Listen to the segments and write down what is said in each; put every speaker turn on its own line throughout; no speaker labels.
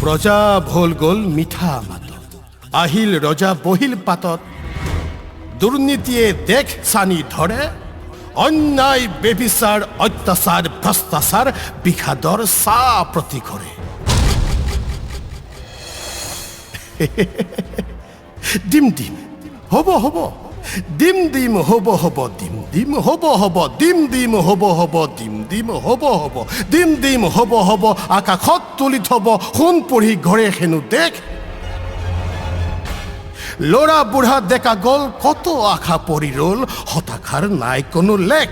প্ৰজা ভোল গ'ল মিঠা মাতত, আহিল ৰজা বহিল পাতত। দুৰ্নীতিয়ে দেশ চানি ধৰে, অন্যায় বেবিচাৰ অত্যাচাৰ ভ্ৰষ্টাচাৰ বিষাদৰ চাহ প্ৰতি কৰে। ডিম ডিম হ'ব হ'ব, ডিম ডিম হ'ব হ'ব, ডিম ডিম হ'ব হ'ব, ডিম ডিম হ'ব হ'ব, ডিম ডিম হ'ব হ'ব, ডিম ডিম হ'ব হ'ব, আকাশত তুলি থব সোণ পঢ়ি ঘৰে হেনো দেশ। ল'ৰা বুঢ়া ডেকা গ'ল, কত আশা পৰি ৰ'ল, হতাশাৰ নাই কোনো লেখ।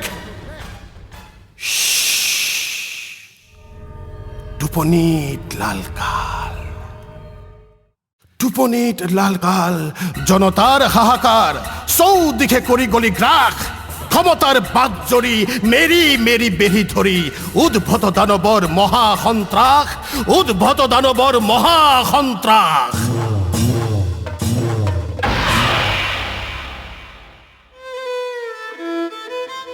টোপনিত লাল কাল, টোপনিত লাল কাল, জনতাৰ হাহাকাৰ, চৌদিশে কৰি গলি গ্ৰাস। ক্ষমতাৰ বাট জৰি মেৰি মেৰি বেঢ়ি ধৰি, উদ্ভট দানৱৰ মহা সন্ত্ৰাস, উদ্ভট দানৱৰ মহা সন্ত্ৰাস।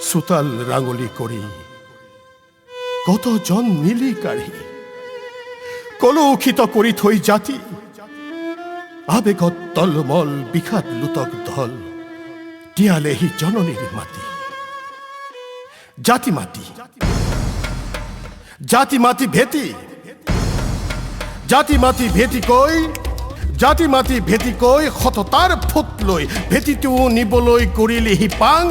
চোতাল ৰাঙলী কৰি কতজন মিলি কাঢ়ি, কলৌষিত কৰি থৈ জাতি, আবেগত তলমল বিষাদ লুটক ঢল, তিয়ালেহি জননীৰ মাটি। জাতি মাতি জাতি মাতি ভেটি, জাতি মাতি ভেটি কৈ, জাতি মাতি ভেটি কৈ, সততাৰ ফুট লৈ ভেটিটো নিবলৈ কৰিলেহি পাং।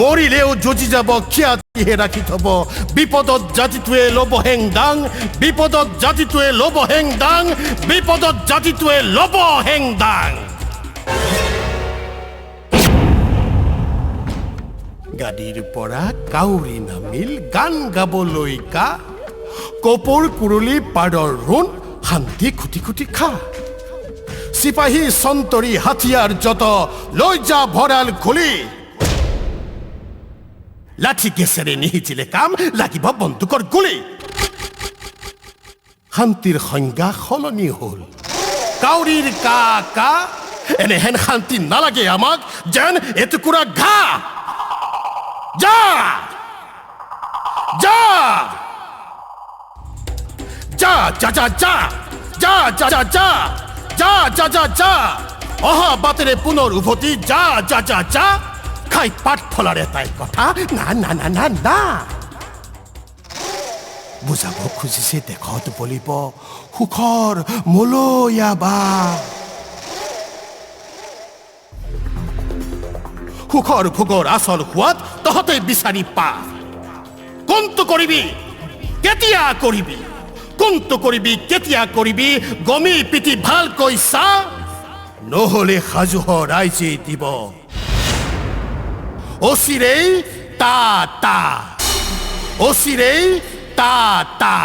মৰিলেও যজি যাব খিয়াতিহে ৰাখি থব, বিপদত জাতিটোৱে ল'ব হেংদাং, বিপদত জাতিটোৱে ল'ব হেংদাং, বিপদত জাতিটোৱে ল'ব হেংদাং। গাড়ীৰ পৰা কাউৰী নামিল গান গাবলৈ কা, কপৌৰ কুৰুলি পাৰৰ ৰোণ শান্তি খুটি খুটি খা। চিপাহী চন্তৰী হাথিয়াৰ যত, লৈ যা ভঁৰাল খুলি, লাঠি গেছেৰে নিহিতিলে কাম, লাগিব বন্দুকৰ গুলি। শান্তিৰ সংজ্ঞা সলনি হ'ল, কাউৰীৰ কা কা, এনেহেন শান্তি নালাগে আমাক, যেন এটুকুৰা ঘা। যা যা যা যা যা যা যা যা যা যা যা যা যা যা, অহা বাটেৰে পুনৰ উভতি যা যা যা যা। খাই পাত ফলাৰ এটাই কথা, না না না না না। বুজাব খুজিছে দেশত বলিব সুখৰ মলয়া বা, সুখৰ ভোগৰ আচল সোৱাদ তহঁতে বিচাৰি পা। কোনটো কৰিবি কেতিয়া কৰিবি, কোনটো কৰিবি কেতিয়া কৰিবি, গমি পিটি ভালকৈ চা, নহলে সাজুহ ৰাইজে দিব। অচিৰেই তা তা, অচিৰেই তা তা।